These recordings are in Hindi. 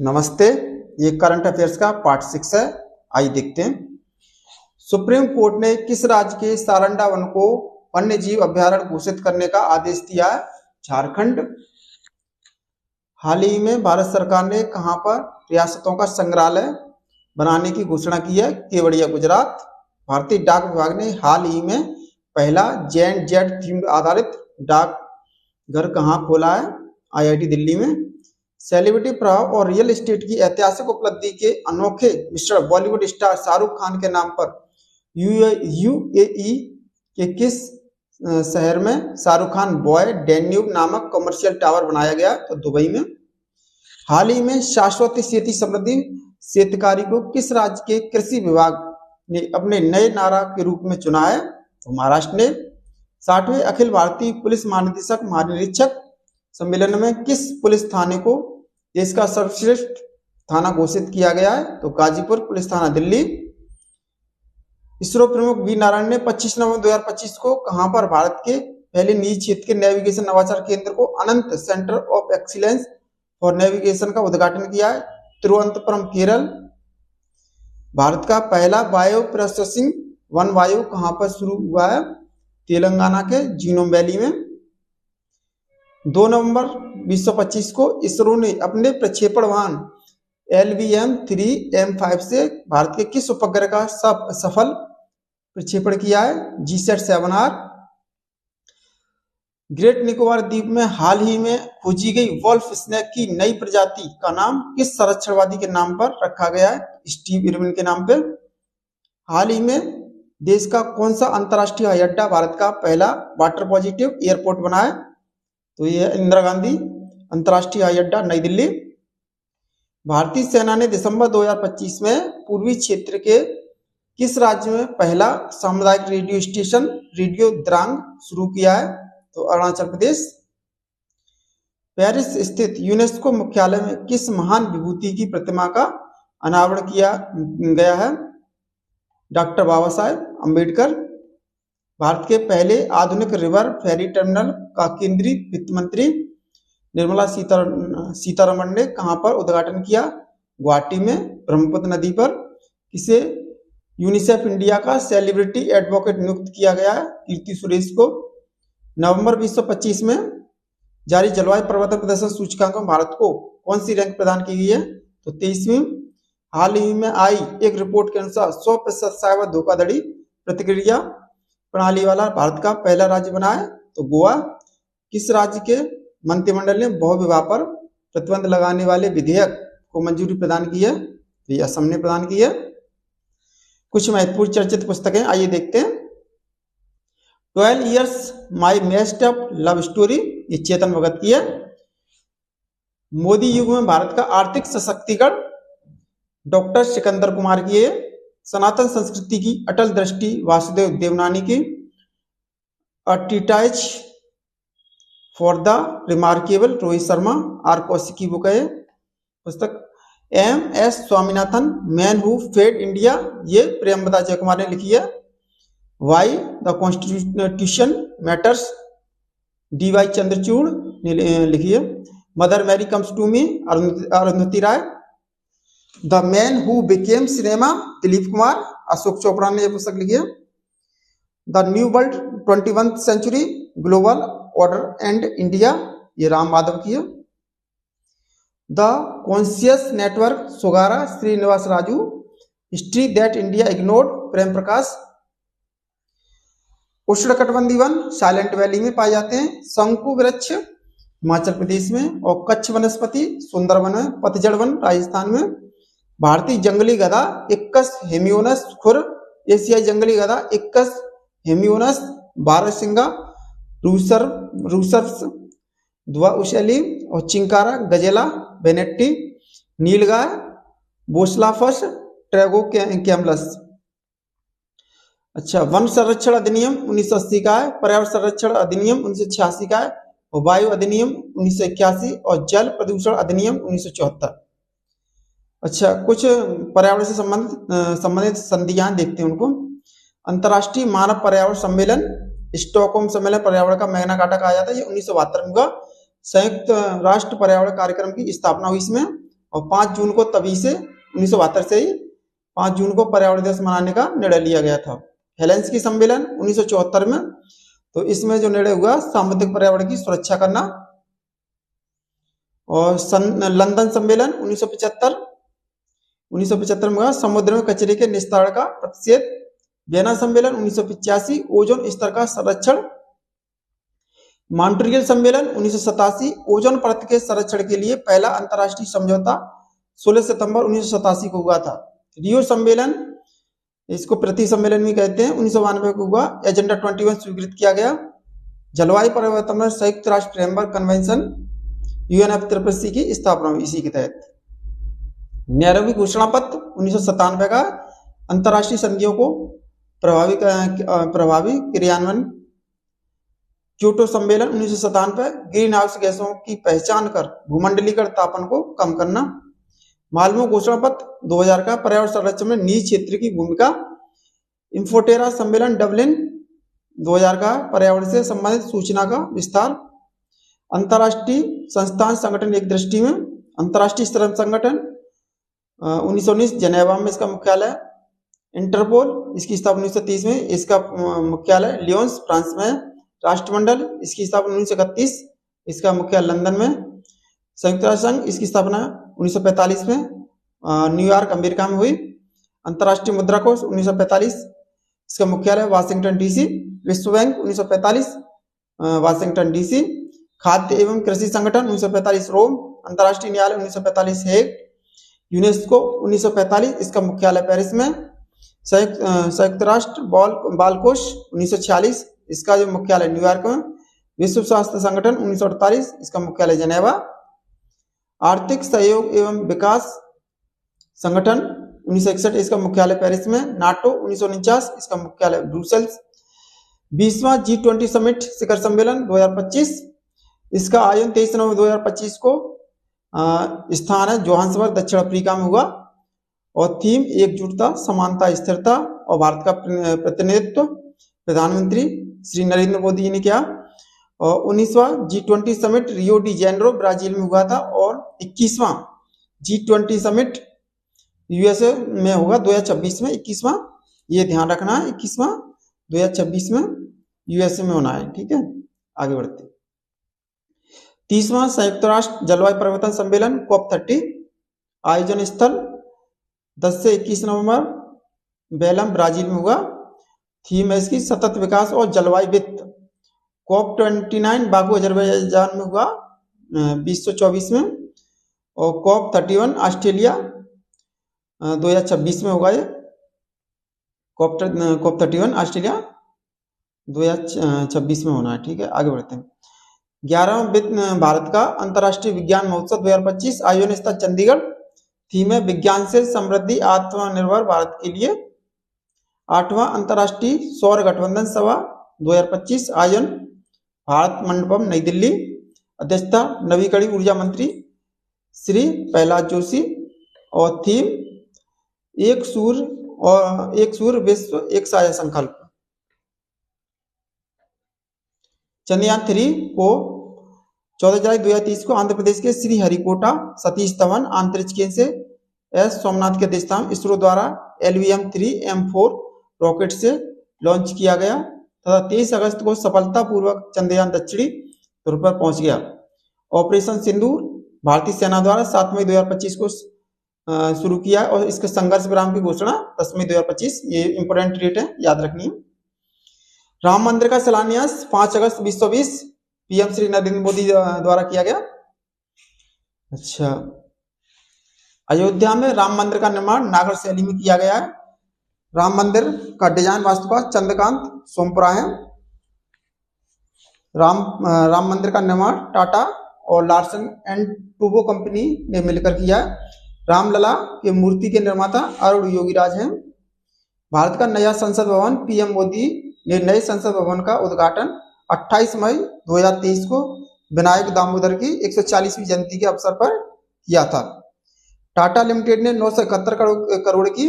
नमस्ते। ये करंट अफेयर्स का पार्ट 6 है। आइए देखते हैं। सुप्रीम कोर्ट ने किस राज्य के सारंडा वन को वन्य जीव अभयारण्य घोषित करने का आदेश दिया है? झारखंड। हाल ही में भारत सरकार ने कहां पर रियासतों का संग्रहालय बनाने की घोषणा की है? केवड़िया, गुजरात। भारतीय डाक विभाग ने हाल ही में पहला जैन जेट थीम आधारित डाक घर कहां खोला है? आईआईटी दिल्ली में। सेलिब्रिटी प्रभाव और रियल एस्टेट की ऐतिहासिक उपलब्धि के अनोखे मिश्रण बॉलीवुड स्टार शाहरुख खान के नाम पर यूएई के किस शहर में शाहरुख खान बॉय डेन्यूब नामक कमर्शियल टावर बनाया गया? तो दुबई में। हाल ही में शाश्वत खेती समृद्धि शेतकारी को किस राज्य के कृषि विभाग ने अपने नए नारा के रूप में चुना है? तो महाराष्ट्र ने। 60वें अखिल भारतीय पुलिस महानिदेशक महानिरीक्षक सम्मेलन में किस पुलिस थाने को देश का सर्वश्रेष्ठ थाना घोषित किया गया है? तो गाजीपुर पुलिस थाना, दिल्ली। इसरो प्रमुख वी नारायण ने 25 नवंबर 2025 को कहां पर भारत के पहले निजी क्षेत्र के नेविगेशन नवाचार केंद्र को Anant centre of excellence for navigation का उद्घाटन किया है? तिरुवनंतपुरम, केरल। भारत का पहला बायो प्रोसेसिंग वन वायु कहां पर शुरू हुआ है? तेलंगाना के जीनोम वैली में। 2 नवंबर 2025 को इसरो ने अपने प्रक्षेपण वाहन LVM-3M5 से भारत के किस उपग्रह का सफल प्रक्षेपण किया है? GSAT-7R। ग्रेट निकोबार द्वीप में हाल ही में खोजी गई वोल्फ स्नेक की नई प्रजाति का नाम किस संरक्षणवादी के नाम पर रखा गया है? स्टीव इरविन के नाम पर। हाल ही में देश का कौन सा अंतरराष्ट्रीय हवाई अड्डा भारत का पहला वाटर पॉजिटिव एयरपोर्ट बना है? तो ये इंदिरा गांधी अंतरराष्ट्रीय हवाई अड्डा, नई दिल्ली। भारतीय सेना ने दिसंबर 2025 में पूर्वी क्षेत्र के किस राज्य में पहला सामुदायिक रेडियो स्टेशन रेडियो द्रांग शुरू किया है? तो अरुणाचल प्रदेश। पेरिस स्थित यूनेस्को मुख्यालय में किस महान विभूति की प्रतिमा का अनावरण किया गया है? डॉक्टर बाबा साहेब अम्बेडकर। भारत के पहले आधुनिक रिवर फेरी टर्मिनल का केंद्रीय वित्त मंत्री निर्मला सीतारमण ने कहां पर उद्घाटन किया? गुवाहाटी में, ब्रह्मपुत्र नदी पर। किसे यूनिसेफ इंडिया का सेलिब्रिटी एडवोकेट नियुक्त किया गया है? कीर्ति सुरेश को। नवंबर 2025 में जारी जलवायु परिवर्तन प्रदर्शन सूचकांक में भारत को कौन सी रैंक प्रदान की गई है? तो 23वीं। हाल ही में आई एक रिपोर्ट के अनुसार 100% साइबर धोखाधड़ी प्रतिक्रिया प्रणाली वाला भारत का पहला राज्य बना है? तो गोवा। किस राज्य के मंत्रिमंडल ने बहुविवाह पर प्रतिबंध लगाने वाले विधेयक को मंजूरी प्रदान की है? तो ये असम ने प्रदान की है। कुछ महत्वपूर्ण चर्चित पुस्तकें आइए देखते हैं। 12 इयर्स माई मेस्ड अप लव स्टोरी, ये चेतन भगत की है। मोदी युग में भारत का आर्थिक सशक्तिकरण, डॉक्टर सिकंदर कुमार की है। सनातन संस्कृति की अटल दृष्टि, वासुदेव देवनानी की। A treatise for the remarkable, Rohit Sharma. R Kaushik की बुक है पुस्तक। MS Swaminathan, man who fed India, ये प्रेमवदा जयकुमार ने लिखी है। Why the constitution matters, DY Chandrachud ने लिखी है। Mother Mary comes to me, Arundhati Roy. The man who became cinema, Dilip Kumar. Ashok Chopra ने यह पुस्तक लिखी है। The new world 21th century, global order and India, ये राम माधव की है। द कॉन्शियस नेटवर्क, सोगारा, Srinivas Raju. History that India ignored, Prem Prakash. उष्णकटिबंधीय वन साइलेंट वैली में पाए जाते हैं। शंकु वृक्ष हिमाचल प्रदेश में, और कच्छ वनस्पति सुंदरवन में। पतझड़ वन राजस्थान में। भारतीय जंगली गधा इक्कस हेमियोनस खुर, एशियाई जंगली गधा इक्कस हेमियोनस बारहसिंगा रूसर्स द्वाउशैली, और चिंकारा गजेला बेनेट्टी। नीलगाय बोस्लाफस ट्रैगोकैमलस। अच्छा, वन संरक्षण अधिनियम 1980 का है। पर्यावरण संरक्षण अधिनियम 1986 का है। और वायु अधिनियम 1981 और जल प्रदूषण अधिनियम 1974। अच्छा, कुछ पर्यावरण से संबंधित संधियां देखते हैं उनको। अंतर्राष्ट्रीय मानव पर्यावरण सम्मेलन, स्टॉकहोम सम्मेलन पर्यावरण का मैग्ना कार्टा कहा जाता है। ये 1972 में हुआ। संयुक्त राष्ट्र पर्यावरण कार्यक्रम की स्थापना हुई इसमें। और 5 जून को तभी से 1972 से ही 5 जून को पर्यावरण दिवस मनाने का निर्णय लिया गया था। हेलेंसिकी सम्मेलन 1974 में, तो इसमें जो निर्णय हुआ सामुद्रिक पर्यावरण की सुरक्षा करना। और लंदन सम्मेलन 1975 में हुआ समुद्र में कचरे के निस्तारण का प्रतिषेध। वियना सम्मेलन 1985 ओजोन स्तर का संरक्षण। मॉन्ट्रियल सम्मेलन 1987 ओजोन परत के संरक्षण के लिए पहला अंतर्राष्ट्रीय समझौता 16 सितंबर 1987 को हुआ था। रियो सम्मेलन, इसको प्रति सम्मेलन भी कहते हैं, 1992 को हुआ। एजेंडा 21 स्वीकृत किया गया। जलवायु परिवर्तन में संयुक्त राष्ट्र फ्रेमवर्क कन्वेंशन UNFCCC की स्थापना हुई इसी के तहत। नैरोबी घोषणा पत्र 1997 का अंतर्राष्ट्रीय संधियों को प्रभावी क्रियान्वयन। क्योटो सम्मेलन 1997 ग्रीन हाउस गैसों की पहचान कर भूमंडलीकरण तापन को कम करना। माल्मो घोषणा पत्र 2000 का पर्यावरण संरक्षण में निजी क्षेत्र की भूमिका। इंफोटेरा सम्मेलन डबलिन 2000 का पर्यावरण से संबंधित सूचना का विस्तार। अंतर्राष्ट्रीय संस्थान संगठन एक दृष्टि में। अंतर्राष्ट्रीय श्रम संगठन 1919 जेनेवा में इसका मुख्यालय। इंटरपोल, इसकी स्थापना 1930 में, इसका मुख्यालय लियोन्स फ्रांस में। राष्ट्रमंडल, इसकी स्थापना 1931, इसका मुख्यालय लंदन में। संयुक्त राष्ट्र संघ, इसकी स्थापना 1945 में न्यूयॉर्क अमेरिका में हुई। अंतर्राष्ट्रीय मुद्रा कोष 1945, इसका मुख्यालय वाशिंगटन DC। विश्व बैंक 1945 वाशिंगटन DC। खाद्य एवं कृषि संगठन 1945 रोम। अंतर्राष्ट्रीय न्यायालय 1945 हेग। यूनेस्को 1945, इसका मुख्यालय पेरिस में। संयुक्त राष्ट्र बाल कोष 1946, इसका जो मुख्यालय न्यूयॉर्क में। विश्व स्वास्थ्य संगठन 1948, इसका मुख्यालय जेनेवा। आर्थिक सहयोग एवं विकास संगठन 1961, इसका मुख्यालय पेरिस में। नाटो 1949, इसका मुख्यालय ब्रुसेल्स। 20वां G20 समिट शिखर सम्मेलन 2025, इसका आयोजन 23 नवंबर 2025 को स्थान है जोहान्सबर्ग, दक्षिण अफ्रीका में हुआ। और थीम एकजुटता, समानता, स्थिरता और भारत का प्रतिनिधित्व। प्रधानमंत्री श्री नरेंद्र मोदी जी ने किया। और 19वां G20 summit Rio de Janeiro Brazil में हुआ था। और 21वां G20 समिट USA में होगा 2026 में। 21वां, ये ध्यान रखना है, 21वां 2026 में USA में होना है। ठीक है, आगे बढ़ते। 30वां संयुक्त राष्ट्र जलवायु परिवर्तन सम्मेलन COP30, आयोजन स्थल 10 से 21 नवंबर बेलम ब्राजील में हुआ। थीम है इसकी सतत विकास और जलवायु वित्त। COP29 बाकू अजरबैजान में हुआ 2024 में। और COP31 ऑस्ट्रेलिया 2026 में होगा। ये COP31 ऑस्ट्रेलिया 2026 में होना है। ठीक है, आगे बढ़ते हैं। 11वां भारत का अंतर्राष्ट्रीय विज्ञान महोत्सव 2025, आयोजन स्थल चंडीगढ़। थीम है विज्ञान से समृद्धि आत्मनिर्भर भारत के लिए। 8वां अंतर्राष्ट्रीय सौर गठबंधन सभा 2025, आयोजन भारत मंडपम नई दिल्ली। अध्यक्षता नवीकरणीय ऊर्जा मंत्री श्री प्रहलाद जोशी। और थीम एक सूर्य विश्व एक साझा संकल्प। चंद्रयान 3 को 14 जुलाई 2030 को आंध्र प्रदेश के श्री हरिकोटा सतीश धवन अंतरिक्ष केंद्र से एस सोमनाथ के अधिष्ठान इसरो द्वारा LVM-3M4 रॉकेट से लॉन्च किया गया तथा 23 अगस्त को सफलतापूर्वक चंद्रयान दक्षिणी ध्रुव पर पहुंच गया। ऑपरेशन सिंदूर भारतीय सेना द्वारा 7 मई 2025 को शुरू किया और इसके संघर्ष विराम की घोषणा 10 मई 2025, ये इंपोर्टेंट डेट है, याद रखनी है। राम मंदिर का शिलान्यास 5 अगस्त 2020 PM श्री नरेंद्र मोदी द्वारा किया गया। अच्छा, अयोध्या में राम मंदिर का निर्माण नागर शैली में किया गया है। राम मंदिर का डिजाइन वास्तुकार चंद्रकांत सोमपुरा है। राम मंदिर का निर्माण टाटा और लार्सन एंड टूबो कंपनी ने मिलकर किया है। रामलला के मूर्ति के निर्माता अरुण योगीराज हैं। भारत का नया संसद भवन PM मोदी ने नए संसद भवन का उद्घाटन 28 मई 2023 को विनायक दामोदर की 140वीं जयंती के अवसर पर किया था। टाटा लिमिटेड ने 971 करोड़ की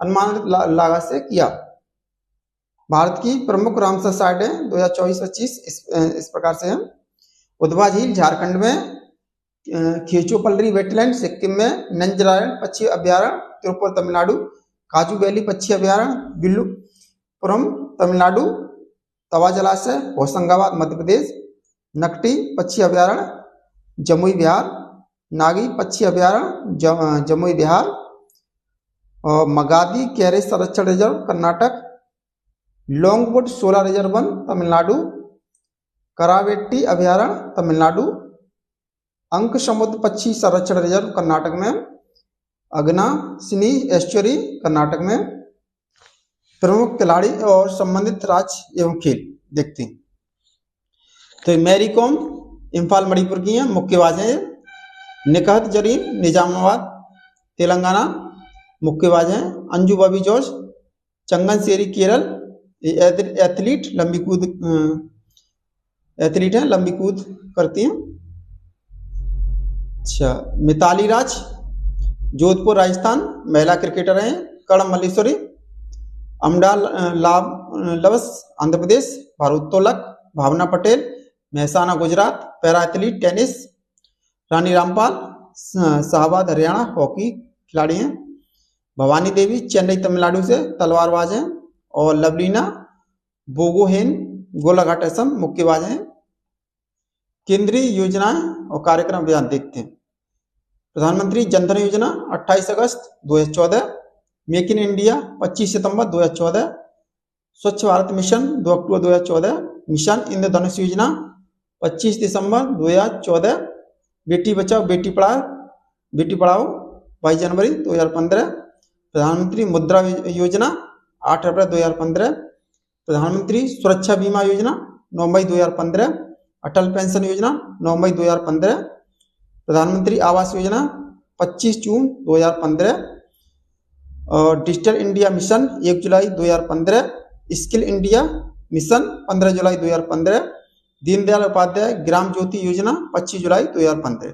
अनुमानित लागत से किया। भारत की प्रमुख रामसर साइटें 2024-25 इस प्रकार से हैं। उधवा झील झारखंड में, खेचोपल्ली वेटलैंड सिक्किम में, नंजरायण पक्षी अभ्यारण्य तिरुपति तमिलनाडु, काजू वैली पक्षी अभ्यारण्य विल्लुपुरम तमिलनाडु, तवा जलाशय होशंगाबाद मध्य प्रदेश, नकटी पक्षी अभ्यारण्य जमुई बिहार, नागी पक्षी अभ्यारण्य जमुई बिहार, और मगादी कैरे संरक्षण reserve Karnataka, Longwood solar reserve वन तमिलनाडु, करावेट्टी अभ्यारण्य तमिलनाडु, अंक समुद्र पक्षी संरक्षण रिजर्व कर्नाटक में, अगनाशिनी एस्चुरी कर्नाटक में। प्रमुख खिलाड़ी और संबंधित राज्य एवं खेल देखते हैं। तो मैरी कॉम इम्फाल मणिपुर की हैं, मुक्केबाज हैं। निकहत जरीन निजामाबाद तेलंगाना मुक्केबाज हैं। अंजू बॉबी जॉर्ज चंगन सेरी केरल, एथलीट लंबी कूद एथलीट हैं, लंबी कूद करती हैं। अच्छा, मिताली राज जोधपुर राजस्थान महिला क्रिकेटर हैं। कड़म मल्लेश्वरी अमडाल लवस आंध्र प्रदेश, भारोत्तोलक Bhavna Patel Mehsana Gujarat, para athlete tennis Rani Rampal Shahabad Haryana hockey खिलाड़ी हैं। भवानी देवी चेन्नई तमिलनाडु से तलवारबाज हैं। और लवलीना बोगोहेन गोलाघाट असम मुक्केबाज हैं। केंद्रीय योजनाएं और कार्यक्रम बयान देखते हैं। प्रधानमंत्री जनधन योजना 28 अगस्त 2014, मेक इन इंडिया 25 सितंबर 2014, स्वच्छ भारत मिशन 2 अक्टूबर 2014, मिशन इंद्रधनुष योजना 25 दिसंबर 2014, बेटी बचाओ बेटी पढ़ाओ 22 जनवरी 2015, प्रधानमंत्री मुद्रा योजना 8 अप्रैल 2015, प्रधानमंत्री सुरक्षा बीमा योजना 9 मई 2015, अटल पेंशन योजना 9 मई 2015, प्रधानमंत्री आवास योजना 25 जून 2015, और डिजिटल इंडिया मिशन 1 जुलाई 2015, स्किल इंडिया मिशन 15 जुलाई 2015, दीनदयाल उपाध्याय ग्राम ज्योति योजना 25 जुलाई 2015।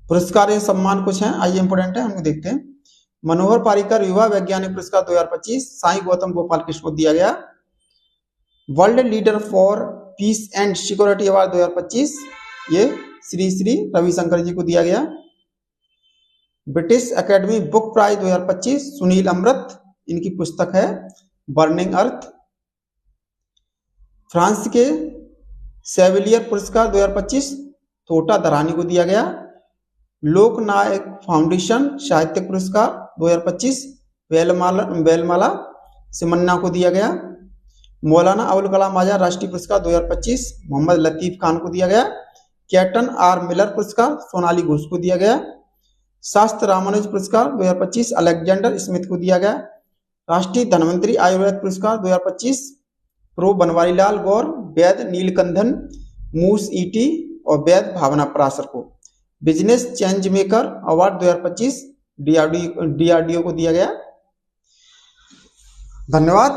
पुरस्कार या सम्मान कुछ हैं, आइए इंपोर्टेंट है, हम देखते हैं। मनोहर पारिकर युवा वैज्ञानिक पुरस्कार 2025 साई गौतम गोपाल कृष्ण को दिया गया। World leader for peace and security award 2025 ये श्री श्री रविशंकर जी को दिया गया। British academy book prize 2025 Sunil Amrith, इनकी पुस्तक है बर्निंग अर्थ। फ्रांस के सेविलियर पुरस्कार 2025 तोटा दरानी को दिया गया। लोकनायक फाउंडेशन साहित्य पुरस्कार 2025 वेलमाला सिमन्ना को दिया गया। मौलाना अबुल कलाम आजाद राष्ट्रीय पुरस्कार 2025 मोहम्मद लतीफ खान को दिया गया। कैप्टन आर मिलर पुरस्कार सोनाली घोष को दिया गया। शास्त्र रामानुज पुरस्कार 2025 अलेक्जेंडर स्मिथ को दिया गया। राष्ट्रीय धन्वंतरी आयुर्वेद पुरस्कार 2025 प्रो बनवारी लाल गौर, वैद नीलकंठन मूस ईटी और वैद भावना पराशर को। Business change maker award 2025 DRDO को दिया गया। धन्यवाद।